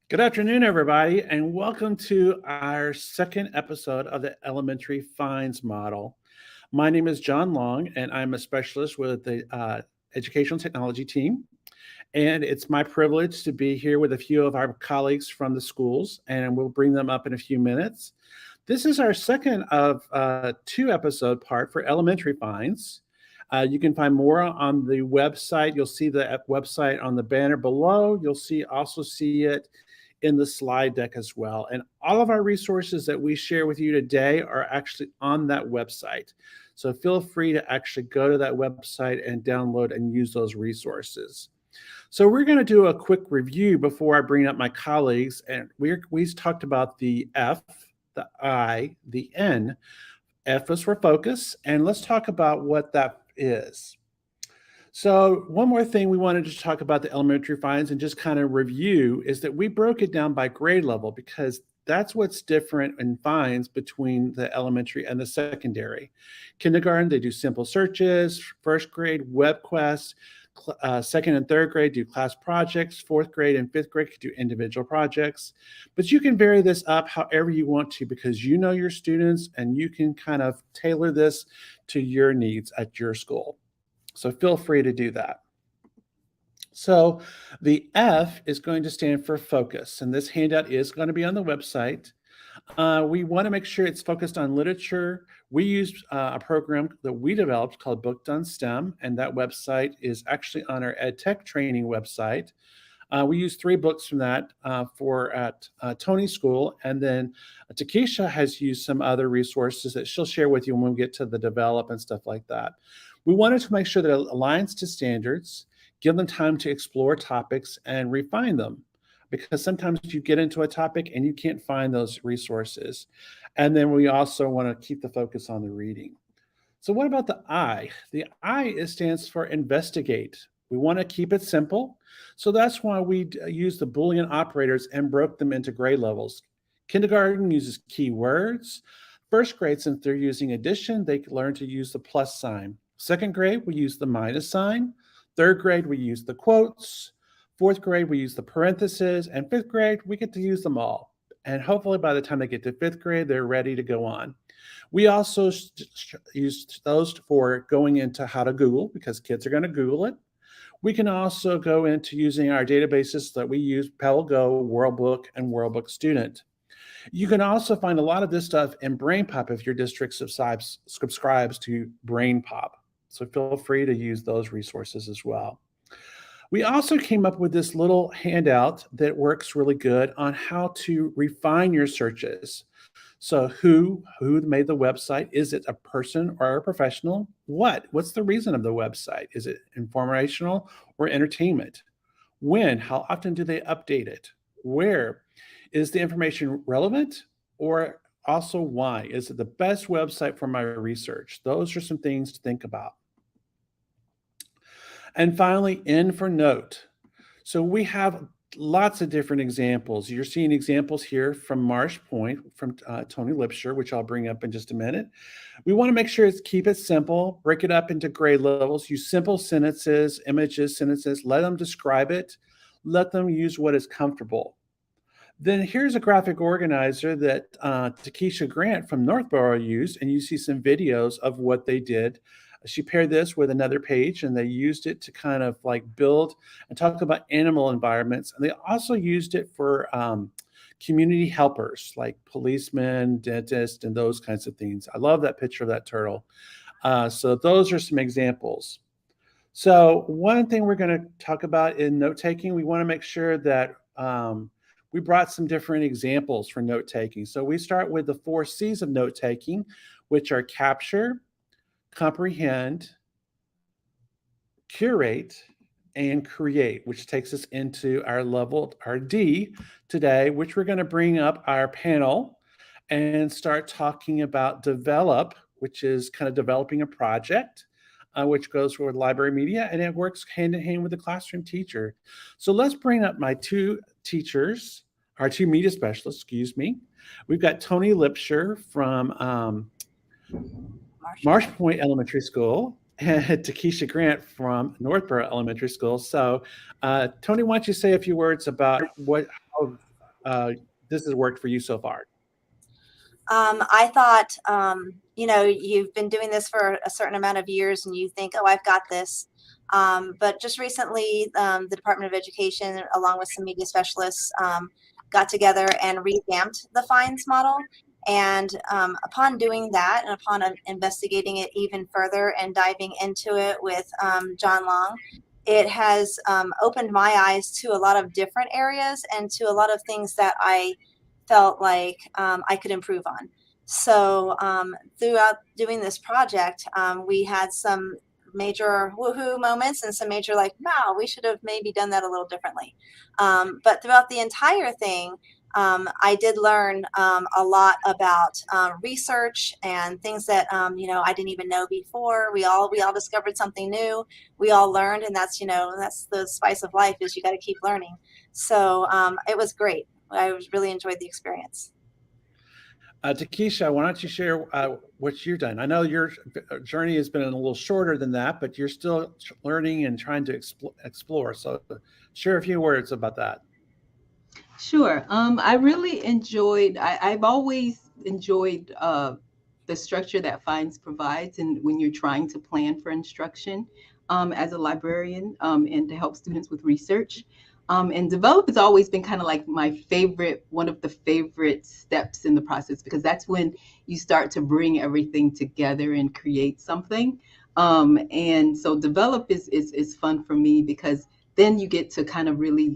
Good afternoon, everybody, and welcome to our second episode of the Elementary Fines Model. My name is John Long, and I'm a specialist with the Educational Technology team. And it's my privilege to be here with a few of our colleagues from the schools, and we'll bring them up in a few minutes. This is our second of two-episode part for elementary fines. You can find more on the website. You'll see the website on the banner below. You'll also see it in the slide deck as well. And all of our resources that we share with you today are actually on that website. So feel free to actually go to that website and download and use those resources. So we're going to do a quick review before I bring up my colleagues. And we talked about the F, the I, the N. F is for focus. And let's talk about what that is. So one more thing we wanted to talk about the elementary fines and just kind of review is that we broke it down by grade level because that's what's different in fines between the elementary and the secondary. Kindergarten, they do simple searches. First grade, web quests. Second and third grade do class projects. Fourth grade and fifth grade could do individual projects. But you can vary this up however you want to because you know your students and you can kind of tailor this to your needs at your school. So feel free to do that. So the F is going to stand for focus, and this handout is going to be on the website. We want to make sure it's focused on literature. We use a program that we developed called Booked on STEM, and that website is actually on our EdTech training website. We use 3 books from that for at Tony's school, and then Takesha has used some other resources that she'll share with you when we get to the develop and stuff like that. We wanted to make sure that it aligns to standards, give them time to explore topics and refine them, because sometimes you get into a topic and you can't find those resources. And then we also want to keep the focus on the reading. So what about the I? The I stands for investigate. We want to keep it simple. So that's why we use the Boolean operators and broke them into grade levels. Kindergarten uses keywords. First grade, since they're using addition, they learn to use the plus sign. Second grade, we use the minus sign. Third grade, we use the quotes. Fourth grade, we use the parentheses. And fifth grade, we get to use them all. And hopefully by the time they get to fifth grade, they're ready to go on. We also use those for going into how to Google because kids are going to Google it. We can also go into using our databases that we use, Pell Go, WorldBook, and WorldBook Student. You can also find a lot of this stuff in BrainPop if your district subscribes to BrainPop. So feel free to use those resources as well. We also came up with this little handout that works really good on how to refine your searches. So who made the website? Is it a person or a professional? What's the reason of the website? Is it informational or entertainment? When? How often do they update it? Where? Is the information relevant? Or also why? Is it the best website for my research? Those are some things to think about. And finally, N for note. So we have lots of different examples. You're seeing examples here from Marsh Point, from Tony Lipsher, which I'll bring up in just a minute. We want to make sure keep it simple, break it up into grade levels, use simple sentences, images, sentences, let them describe it, let them use what is comfortable. Then here's a graphic organizer that Takesha Grant from Northborough used, and you see some videos of what they did. She paired this with another page, and they used it to kind of like build and talk about animal environments. And they also used it for community helpers like policemen, dentists, and those kinds of things. I love that picture of that turtle. So those are some examples. So one thing we're going to talk about in note-taking, we want to make sure that we brought some different examples for note-taking. So we start with the 4 C's of note-taking, which are capture, comprehend, curate, and create, which takes us into our level, our D today, which we're going to bring up our panel and start talking about develop, which is kind of developing a project, which goes with library media, and it works hand in hand with the classroom teacher. So let's bring up my 2 teachers, our 2 media specialists, excuse me. We've got Tony Lipsher from Marsh Point Elementary School and Takesha Grant from Northborough Elementary School. So, Tony, why don't you say a few words about uh, this has worked for you so far? I thought, you've been doing this for a certain amount of years and you think, oh, I've got this. But just recently, the Department of Education, along with some media specialists, got together and revamped the fines model. And upon doing that and upon investigating it even further and diving into it with John Long, it has opened my eyes to a lot of different areas and to a lot of things that I felt like I could improve on. So throughout doing this project, we had some major woohoo moments and some major like, wow, we should have maybe done that a little differently. But throughout the entire thing, I did learn a lot about research and things that I didn't even know before. We all discovered something new. We all learned, and that's the spice of life is you got to keep learning. So it was great. Really enjoyed the experience. Takesha, why don't you share what you've done? I know your journey has been a little shorter than that, but you're still learning and trying to explore. So, share a few words about that. Sure. I really enjoyed, I've always enjoyed the structure that Fines provides and when you're trying to plan for instruction as a librarian and to help students with research. And develop has always been kind of like my favorite, one of the favorite steps in the process because that's when you start to bring everything together and create something. And so develop is fun for me because then you get to kind of really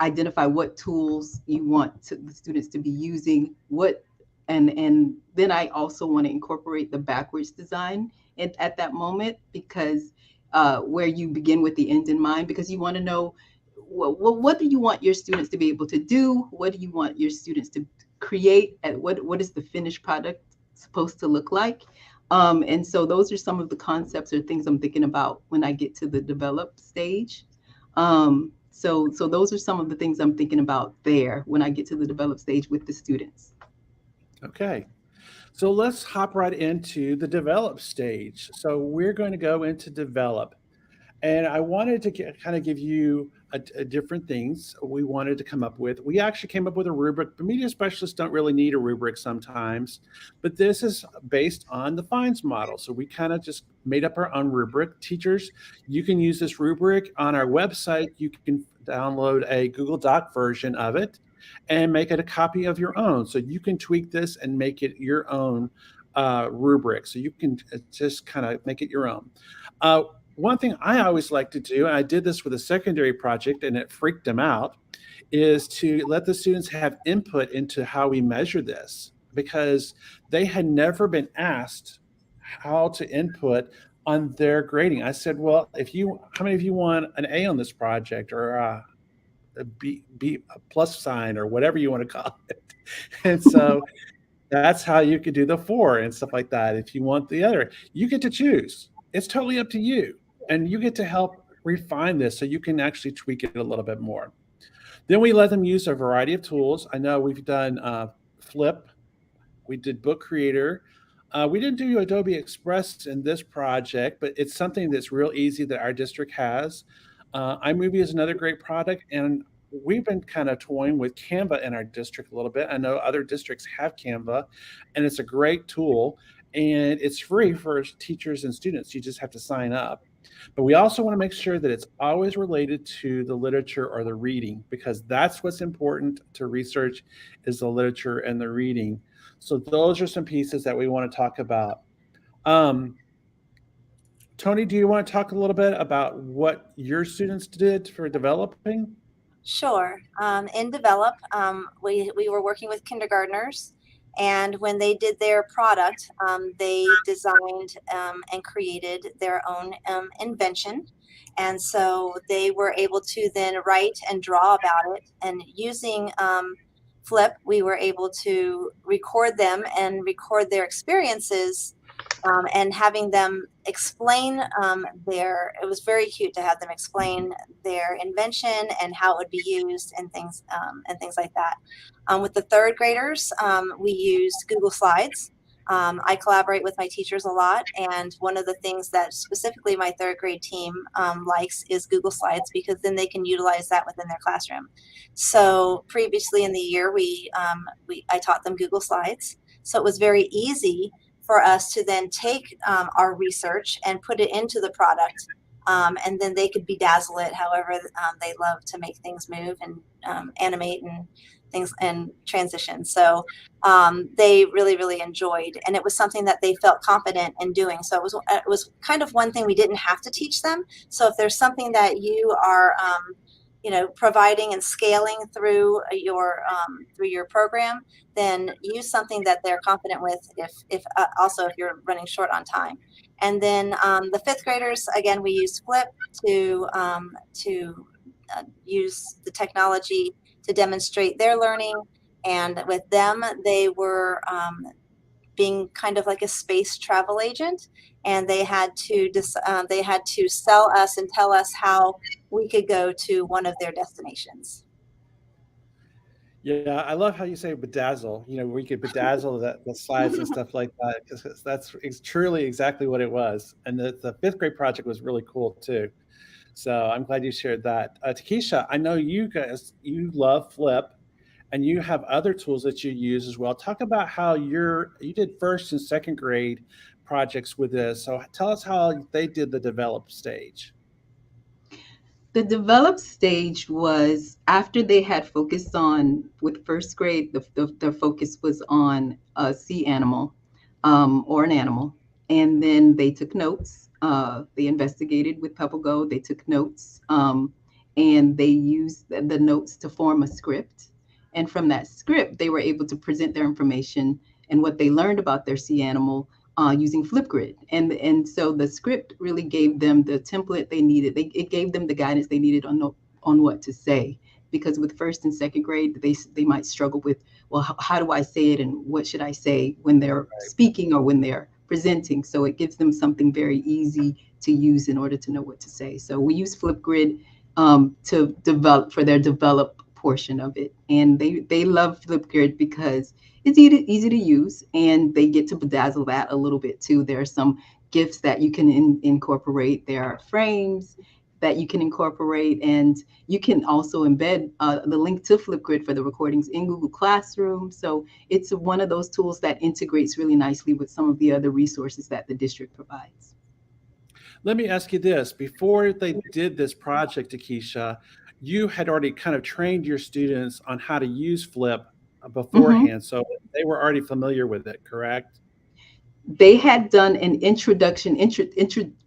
identify what tools you want the students to be using, and then I also want to incorporate the backwards design at that moment because where you begin with the end in mind because you want to know what do you want your students to be able to do, what do you want your students to create, and what is the finished product supposed to look like. And so those are some of the concepts or things I'm thinking about when I get to the develop stage. So those are some of the things I'm thinking about there when I get to the develop stage with the students. Okay. So let's hop right into the develop stage. So we're going to go into develop. And I wanted to kind of give you a different things we wanted to come up with. We actually came up with a rubric, but media specialists don't really need a rubric sometimes. But this is based on the fines model. So we kind of just made up our own rubric. Teachers, you can use this rubric on our website. You can download a Google Doc version of it and make it a copy of your own. So you can tweak this and make it your own rubric. So you can just kind of make it your own. One thing I always like to do, and I did this with a secondary project and it freaked them out, is to let the students have input into how we measure this because they had never been asked how to input on their grading. I said, well, how many of you want an A on this project or a plus sign or whatever you want to call it? And so that's how you could do the 4 and stuff like that. If you want the other, you get to choose. It's totally up to you. And you get to help refine this so you can actually tweak it a little bit more. Then we let them use a variety of tools. I know we've done Flip, we did Book Creator. We didn't do Adobe Express in this project, but it's something that's real easy that our district has. iMovie is another great product, and we've been kind of toying with Canva in our district a little bit. I know other districts have Canva, and it's a great tool, and it's free for teachers and students. You just have to sign up. But we also want to make sure that it's always related to the literature or the reading, because that's what's important to research is the literature and the reading. So those are some pieces that we want to talk about. Um, Tony, do you want to talk a little bit about what your students did for developing? Sure. In Develop, we were working with kindergartners, and when they did their product, they designed and created their own invention. And so they were able to then write and draw about it. And using Flip, we were able to record them and record their experiences and having them explain it was very cute to have them explain their invention and how it would be used and things like that. With the third graders, we used Google Slides. I collaborate with my teachers a lot, and one of the things that specifically my third grade team likes is Google Slides, because then they can utilize that within their classroom. So previously in the year, I taught them Google Slides, so it was very easy for us to then take our research and put it into the product, and then they could bedazzle it however they love to make things move and animate and things and transition. So they really, really enjoyed, and it was something that they felt confident in doing. So it was kind of one thing we didn't have to teach them. So if there's something that you are providing and scaling through your program, then use something that they're confident with. If also if you're running short on time, and then the fifth graders, again, we use Flip to use the technology to demonstrate their learning. And with them, they were being kind of like a space travel agent, and they had to sell us and tell us how we could go to one of their destinations. Yeah, I love how you say bedazzle. We could bedazzle the slides and stuff like that, because that's truly exactly what it was. And the fifth grade project was really cool too. So I'm glad you shared that. Takesha, I know you love Flip, and you have other tools that you use as well. Talk about how you did first and second grade projects with this. So tell us how they did the develop stage. The develop stage was after they had focused on, with first grade, their focus was on a sea animal, or an animal. And then they took notes. They investigated with PebbleGo. They took notes, and they used the notes to form a script. And from that script, they were able to present their information and what they learned about their sea animal using Flipgrid. And so the script really gave them the template they needed. It gave them the guidance they needed on what to say. Because with first and second grade, they might struggle with, well, how do I say it, and what should I say when they're Right. speaking or when they're presenting? So it gives them something very easy to use in order to know what to say. So we use Flipgrid to develop for their develop portion of it, and they love Flipgrid because it's easy to use, and they get to bedazzle that a little bit too. There are some gifts that you can incorporate. There are frames that you can incorporate, and you can also embed the link to Flipgrid for the recordings in Google Classroom. So it's one of those tools that integrates really nicely with some of the other resources that the district provides. Let me ask you this. Before they did this project, Takesha, you had already kind of trained your students on how to use Flip Mhm. beforehand. So they were already familiar with it, correct? They had done an introduction,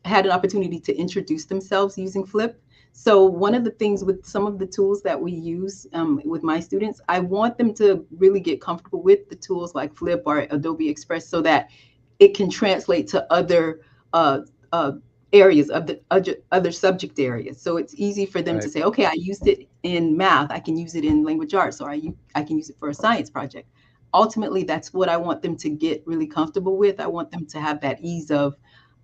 had an opportunity to introduce themselves using Flip. So one of the things with some of the tools that we use with my students, I want them to really get comfortable with the tools like Flip or Adobe Express, so that it can translate to other uh, uh, areas of the other subject areas. So it's easy for them to Right. say, okay, I used it in math, I can use it in language arts, or I can use it for a science project. Ultimately, that's what I want them to get really comfortable with. I want them to have that ease of,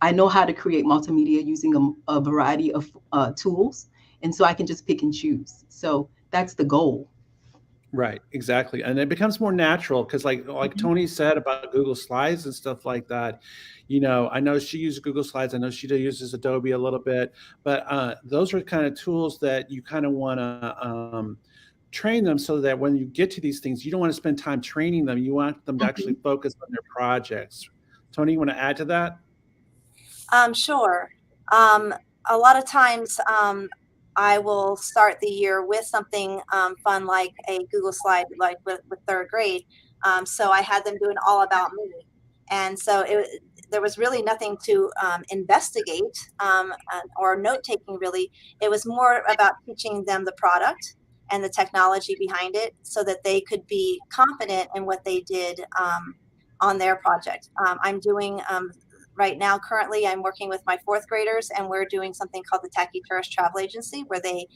I know how to create multimedia using a variety of tools, and so I can just pick and choose. So that's the goal. Right, exactly, and it becomes more natural because, like Mhm. Tony said about Google Slides and stuff like that, I know she uses Google Slides, I know she uses Adobe a little bit, but, those are kind of tools that you kinda wanna, train them so that when you get to these things, you don't wanna spend time training them, you want them to actually Mhm. focus on their projects. Tony, you wanna add to that? Sure. Um, a lot of times, I will start the year with something fun like a Google slide, like with third grade. So I had them do an all about me, and so there was really nothing to investigate or note taking. Really, it was more about teaching them the product and the technology behind it, so that they could be confident in what they did on their project. I'm doing right now, currently, I'm working with my fourth graders, and we're doing something called the Tacky Tourist Travel Agency, where they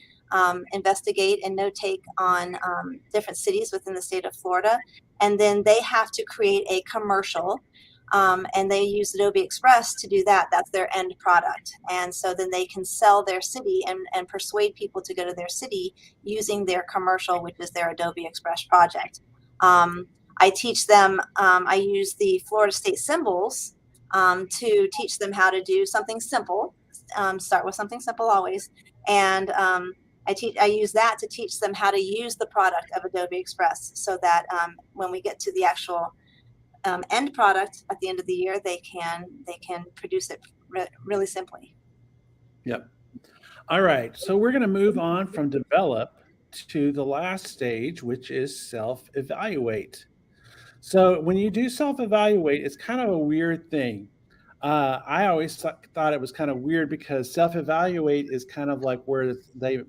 investigate and note take on different cities within the state of Florida. And then they have to create a commercial. And they use Adobe Express to do that. That's their end product. And so then they can sell their city and persuade people to go to their city using their commercial, which is their Adobe Express project. Um, I teach them, I use the Florida State symbols to teach them how to do something simple. Start with something simple always. And I use that to teach them how to use the product of Adobe Express so that when we get to the actual end product at the end of the year, they can produce it really simply. Yep. All right. So we're going to move on from develop to the last stage, which is self evaluate. So when you do self-evaluate, it's kind of a weird thing. I always thought it was kind of weird because self-evaluate is kind of like where they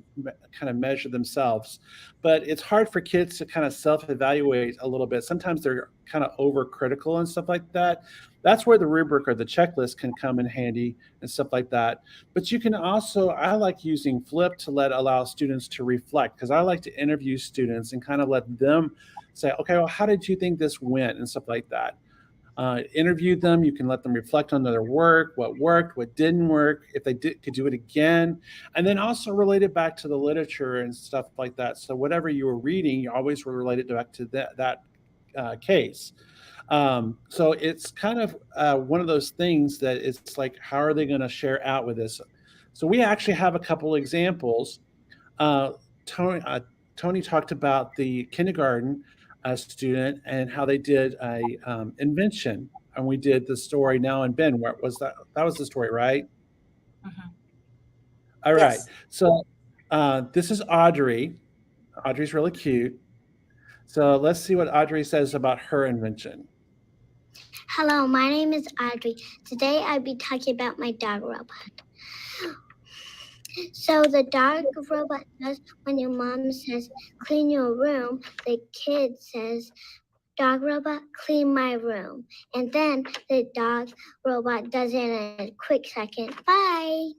kind of measure themselves, but it's hard for kids to kind of self-evaluate a little bit. Sometimes they're kind of overcritical and stuff like that. That's where the rubric or the checklist can come in handy and stuff like that. But you can also, I like using Flip to allow students to reflect because I like to interview students and kind of let them say, okay, well, how did you think this went and stuff like that. Interview them. You can let them reflect on their work, what worked, what didn't work, if they could do it again, and then also relate it back to the literature and stuff like that. So whatever you were reading, you always relate it back to that case. So it's kind of one of those things that it's like, how are they going to share out with this? So we actually have a couple examples. Uh, Tony, Tony talked about the kindergarten student and how they did a invention, and we did the story Now and Ben. Where was that? That was the story, right? Mhm. All right. Yes. So this is Audrey. Audrey's really cute. So let's see what Audrey says about her invention. Hello, my name is Audrey. Today I'll be talking about my dog robot. So the dog robot does when your mom says, clean your room, the kid says, dog robot, clean my room. And then the dog robot does it in a quick second. Bye.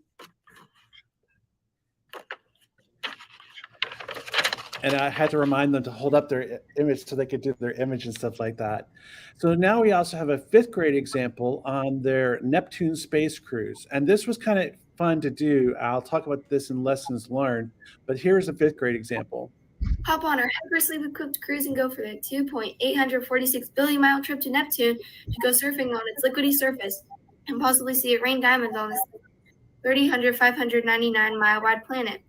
And I had to remind them to hold up their image so they could do their image and stuff like that. So now we also have a fifth grade example on their Neptune space cruise. And this was kind of fun to do. I'll talk about this in lessons learned, but here's a fifth grade example. Hop on our hypersleep equipped cruise and go for the 2.846 billion mile trip to Neptune to go surfing on its liquidy surface and possibly see it rain diamonds on this 599 mile wide planet.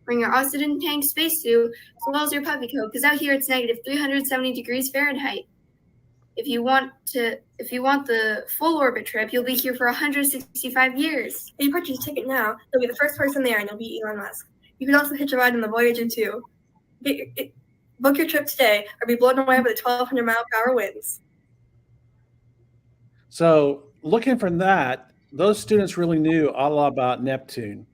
Bring your oxygen tank spacesuit as well as your puppy coat, because out here it's negative 370 degrees Fahrenheit. If you want the full orbit trip, you'll be here for 165 years. If you purchase a ticket now, you'll be the first person there and you'll be Elon Musk. You can also hitch a ride on the Voyager 2. Book your trip today or be blown away by the 1,200 mile per hour winds. So looking from that, those students really knew all about Neptune.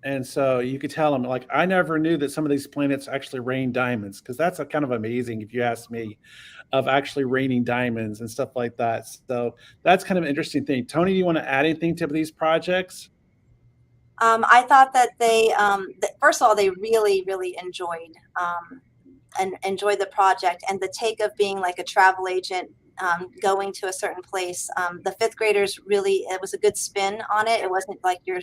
And so you could tell them, like, I never knew that some of these planets actually rain diamonds, because that's a kind of amazing, if you ask me, of actually raining diamonds and stuff like that. So that's kind of an interesting thing. Tony, do you want to add anything to these projects? I thought that first of all, they really, really enjoyed and enjoyed the project and the take of being like a travel agent, going to a certain place. The fifth graders really, it was a good spin on it. It wasn't like your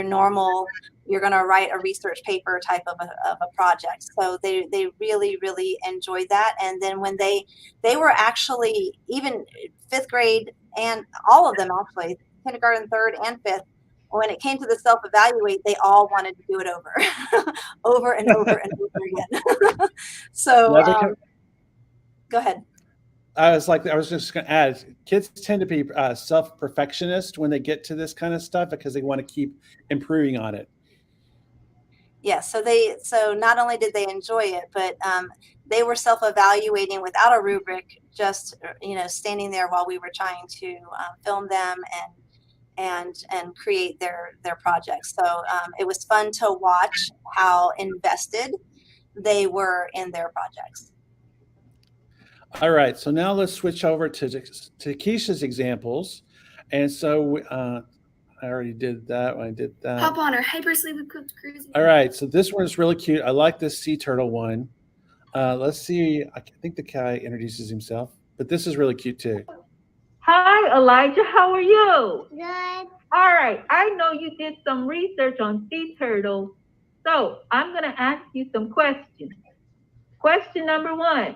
normal, you're going to write a research paper type of a project. So they really, really enjoyed that. And then when they were actually, even fifth grade and all of them actually, kindergarten, third and fifth, when it came to the self-evaluate, they all wanted to do it over, over and over and over again. So go ahead. I was just going to add, kids tend to be self-perfectionist when they get to this kind of stuff because they want to keep improving on it. Yeah, so not only did they enjoy it, but they were self-evaluating without a rubric, just standing there while we were trying to film them and create their projects. So it was fun to watch how invested they were in their projects. All right, so now let's switch over to Keisha's examples. And so I already did that when I did that. Hop on our hypersleep equipped cruise. All right, so this one is really cute. I like this sea turtle one. Let's see. I think the guy introduces himself, but this is really cute too. Hi, Elijah. How are you? Good. All right. I know you did some research on sea turtles, so I'm going to ask you some questions. Question number 1.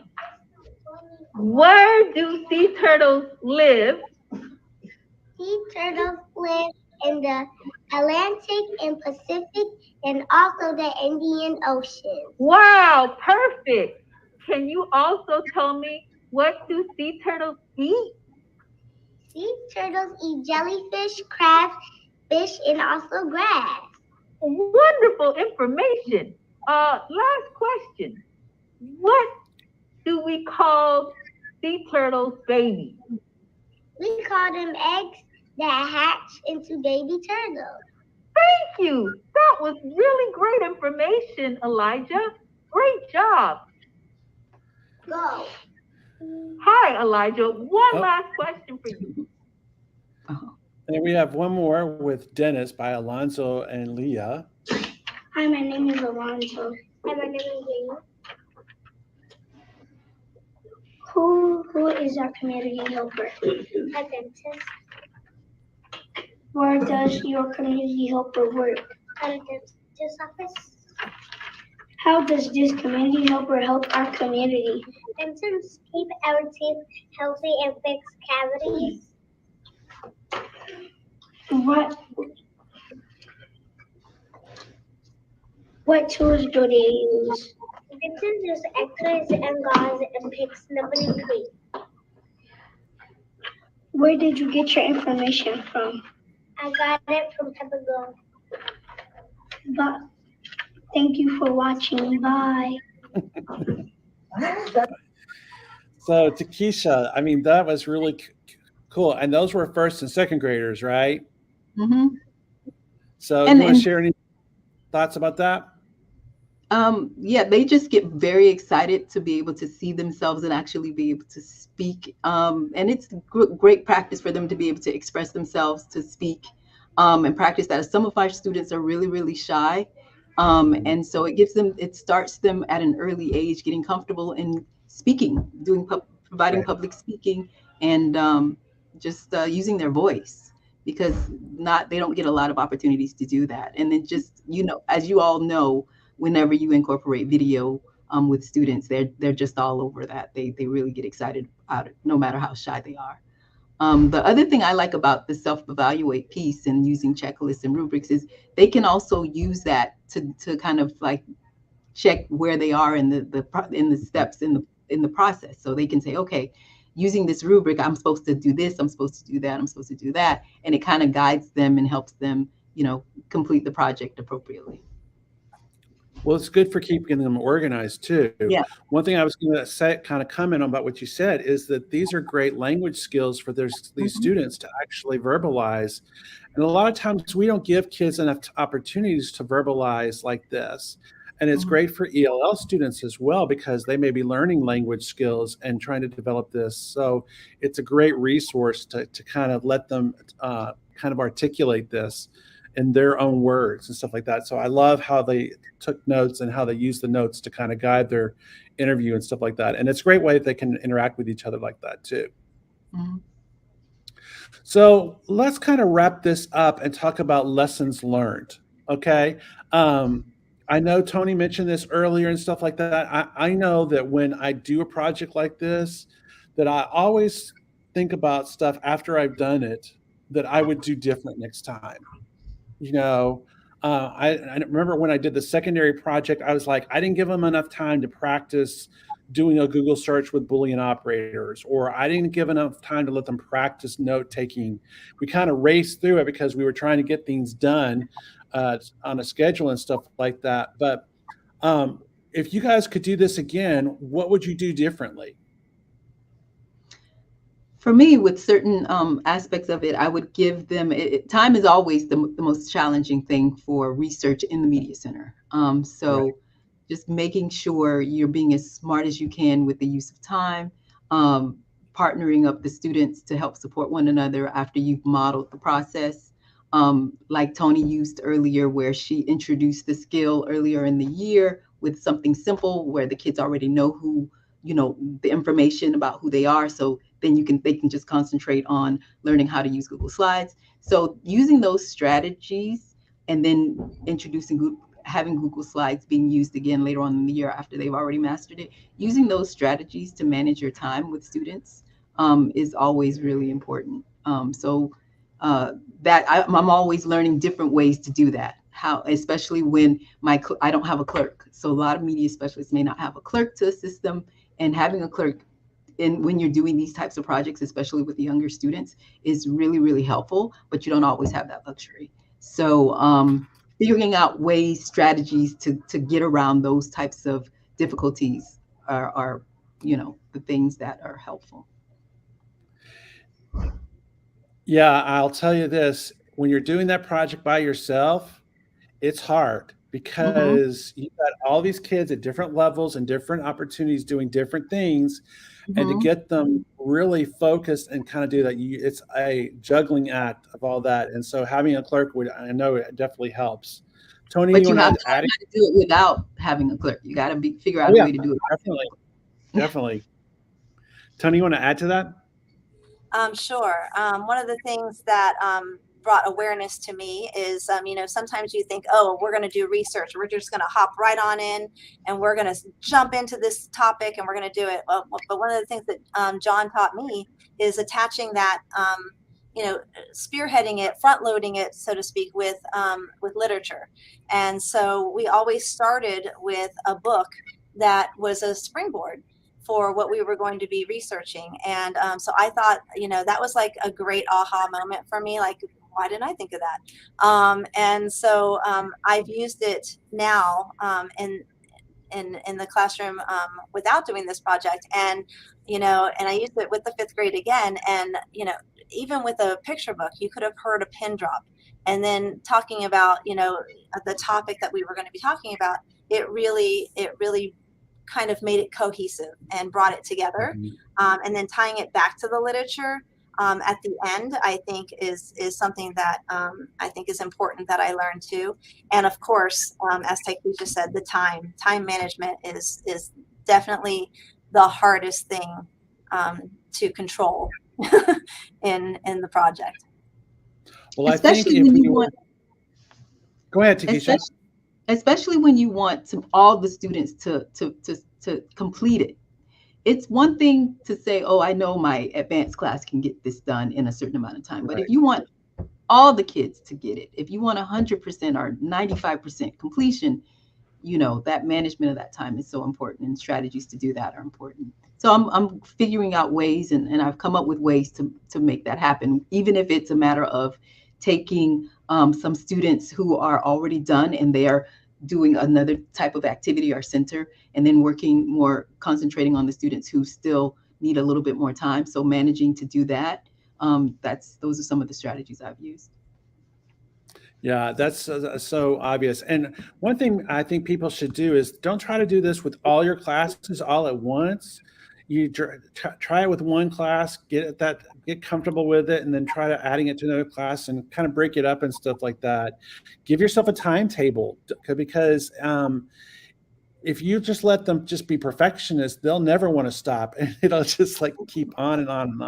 Where do sea turtles live? Sea turtles live in the Atlantic and Pacific and also the Indian Ocean. Wow, perfect. Can you also tell me what do sea turtles eat? Sea turtles eat jellyfish, crabs, fish, and also grass. Wonderful information. Last question. What do we call sea turtles' babies? We call them eggs that hatch into baby turtles. Thank you. That was really great information, Elijah. Great job. Go. Hi, Elijah. One Oh, last question for you. and we have one more with Dennis by Alonzo and Leah. Hi, my name is Alonso. Hi, my name is Leah. Who is our community helper? A dentist. Where does your community helper work? At a dentist's office. How does this community helper help our community? Dentists keep our teeth healthy and fix cavities. What tools do they use? Dentists use X-rays and gauze and picks nobody teeth. Where did you get your information from? I got it from Peppergo. But thank you for watching. Bye. So Takesha, I mean, that was really cool. And those were first and second graders, right? Mm-hmm. So And you want to and share any thoughts about that? yeah, they just get very excited to be able to see themselves and actually be able to speak. And it's great practice for them to be able to express themselves, to speak, and practice that. Some of our students are really, really shy. And so it starts them at an early age, getting comfortable in speaking, providing Right. public speaking, and just using their voice, because they don't get a lot of opportunities to do that. And then just, as you all know, whenever you incorporate video with students, they're just all over that. They really get excited about it, no matter how shy they are. The other thing I like about the self-evaluate piece and using checklists and rubrics is they can also use that to kind of like check where they are in the steps in the process. So they can say, okay, using this rubric, I'm supposed to do this, I'm supposed to do that, I'm supposed to do that, and it kind of guides them and helps them, complete the project appropriately. Well, it's good for keeping them organized too. Yeah. One thing I was going to say, kind of comment on about what you said, is that these are great language skills for these Mhm. students to actually verbalize. And a lot of times we don't give kids enough opportunities to verbalize like this. And it's Mhm. great for ELL students as well, because they may be learning language skills and trying to develop this. So it's a great resource to kind of let them kind of articulate this in their own words and stuff like that. So I love how they took notes and how they use the notes to kind of guide their interview and stuff like that. And it's a great way that they can interact with each other like that too. Mhm. So let's kind of wrap this up and talk about lessons learned. Okay. I know Tony mentioned this earlier and stuff like that. I know that when I do a project like this, that I always think about stuff after I've done it that I would do different next time. You know, I remember when I did the secondary project, I was like, I didn't give them enough time to practice doing a Google search with Boolean operators, or I didn't give enough time to let them practice note taking. We kind of raced through it because we were trying to get things done on a schedule and stuff like that. But if you guys could do this again, what would you do differently? For me, with certain aspects of it, I would give them time is always the most challenging thing for research in the Media Center. So Right. just making sure you're being as smart as you can with the use of time, um, partnering up the students to help support one another after you've modeled the process. Like Tony used earlier, where she introduced the skill earlier in the year with something simple where the kids already know the information about who they are. So then they can just concentrate on learning how to use Google Slides. So using those strategies and then introducing having Google Slides being used again later on in the year after they've already mastered it, using those strategies to manage your time with students is always really important. I'm always learning different ways to do that. How, especially when I don't have a clerk. So a lot of media specialists may not have a clerk to assist them, and having a clerk when you're doing these types of projects, especially with the younger students, is really, really helpful, but you don't always have that luxury. So figuring out ways, strategies to get around those types of difficulties are the things that are helpful. Yeah, I'll tell you this, when you're doing that project by yourself, it's hard because you've got all these kids at different levels and different opportunities doing different things, and to get them really focused and kind of do that, it's a juggling act of all that. And so having a clerk I know it definitely helps. Tony, But you you want have to to add? learn how to do it without having a clerk. You got to figure out Oh a yeah, way to do it. definitely, definitely. Tony, you want to add to that? Sure. One of the things that brought awareness to me is, sometimes you think, oh, we're going to do research. We're just going to hop right on in and we're going to jump into this topic and we're going to do it. But one of the things that John taught me is attaching that, spearheading it, front loading it, so to speak, with literature. And so we always started with a book that was a springboard for what we were going to be researching. And so I thought, that was like a great aha moment for me. Like, why didn't I think of that? And so I've used it now in the classroom without doing this project. And, and I used it with the 5th grade again. And, even with a picture book, you could have heard a pin drop. And then talking about, the topic that we were going to be talking about, it really kind of made it cohesive and brought it together. And then tying it back to the literature at the end, I think is something that I think is important that I learned too. And of course, as Taikisha said, the time management is definitely the hardest thing to control in the project. Well, Especially I think when if you we want, go ahead, Takesha. especially when you want all the students to complete it. It's one thing to say, oh, I know my advanced class can get this done in a certain amount of time. But if you want all the kids to get it, if you want 100% or 95% completion, that management of that time is so important, and strategies to do that are important. So I'm figuring out ways, and I've come up with ways to make that happen, even if it's a matter of taking some students who are already done and they are doing another type of activity or center, and then concentrating on the students who still need a little bit more time. So managing to do that, those are some of the strategies I've used. Yeah, that's so obvious. And one thing I think people should do is don't try to do this with all your classes all at once. You try it with one class, get comfortable with it, and then try to adding it to another class and kind of break it up and stuff like that. Give yourself a timetable, because if you just let them just be perfectionists, they'll never want to stop, and it'll just like keep on and on and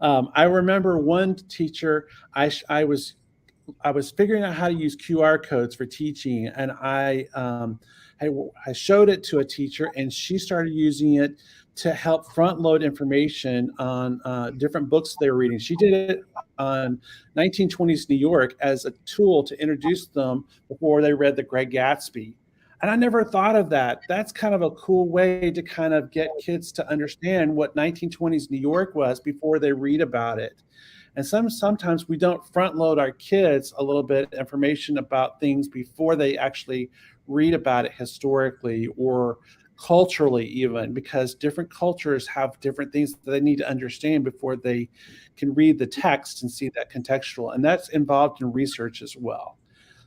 on. I remember one teacher, I was figuring out how to use QR codes for teaching, and I showed it to a teacher, and she started using it to help front load information on different books they were reading. She did it on 1920s New York as a tool to introduce them before they read The Great Gatsby. And I never thought of that. That's kind of a cool way to kind of get kids to understand what 1920s New York was before they read about it. And sometimes we don't front load our kids a little bit information about things before they actually read about it historically or culturally, even because different cultures have different things that they need to understand before they can read the text and see that contextual. And that's involved in research as well.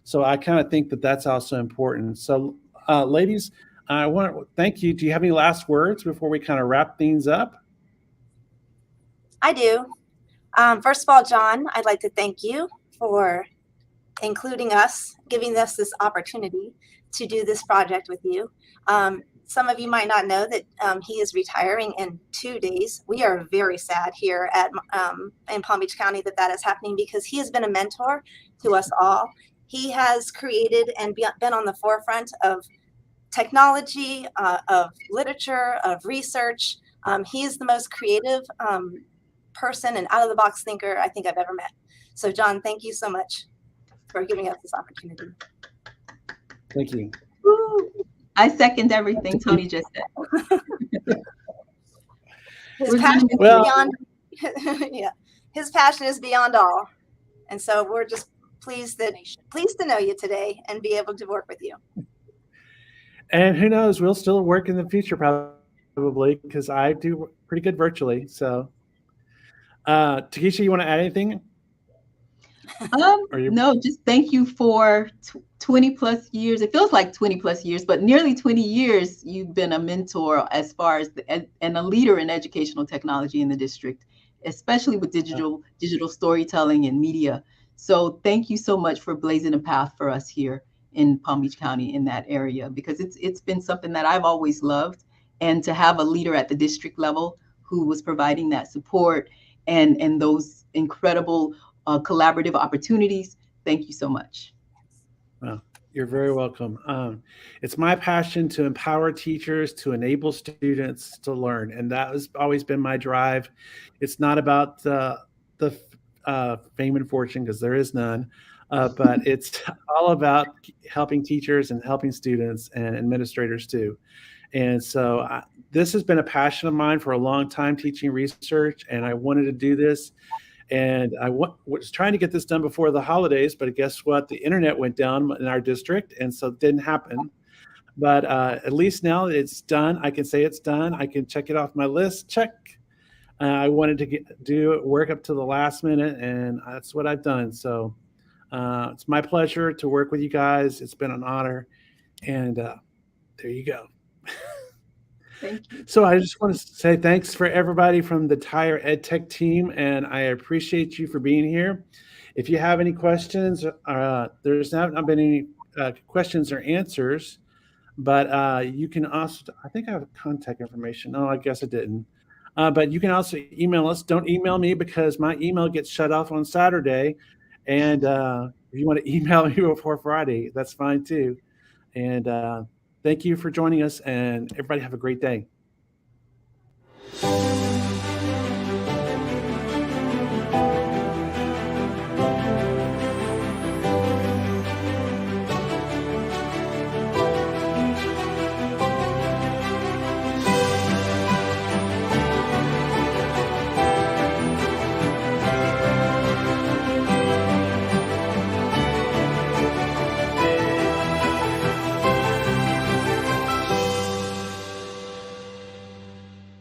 So I kind of think that that's also important. So ladies, I want to thank you. Do you have any last words before we kind of wrap things up? I do. First of all, John, I'd like to thank you for including us, giving us this opportunity to do this project with you. Some of you might not know that he is retiring in 2 days. We are very sad here in Palm Beach County that is happening, because he has been a mentor to us all. He has created and been on the forefront of technology, of literature, of research. He's the most creative person and out of the box thinker I think I've ever met. So, John, thank you so much for giving us this opportunity. Thank you. Woo. I second everything Tony just said. His We're passion is Well- beyond yeah, his passion is beyond all. And so we're just pleased to know you today and be able to work with you. And who knows, we'll still work in the future probably, because I do pretty good virtually. So, Takesha, you want to add anything? Or you- No, just thank you for 20 plus years. It feels like 20 plus years, but nearly 20 years you've been a mentor as far as and a leader in educational technology in the district, especially with digital storytelling and media. So thank you so much for blazing a path for us here in Palm Beach County in that area, because it's been something that I've always loved. And to have a leader at the district level who was providing that support and those incredible collaborative opportunities. Thank you so much. Well, you're very welcome. It's my passion to empower teachers, to enable students to learn, and that has always been my drive. It's not about the fame and fortune, because there is none, but it's all about helping teachers and helping students and administrators too. And so this has been a passion of mine for a long time, teaching research, and I wanted to do this. And I was trying to get this done before the holidays, but guess what? The internet went down in our district, and so it didn't happen. But at least now it's done. I can say it's done. I can check it off my list. Check. I wanted to do work up to the last minute, and that's what I've done. So it's my pleasure to work with you guys. It's been an honor. And there you go. Thank you. So I just want to say thanks for everybody from the entire EdTech team, and I appreciate you for being here. If you have any questions, there's not been any questions or answers, but you can also, I think I have contact information. No, I guess I didn't. But you can also email us. Don't email me, because my email gets shut off on Saturday. And if you want to email me before Friday, that's fine too. And thank you for joining us, and everybody have a great day.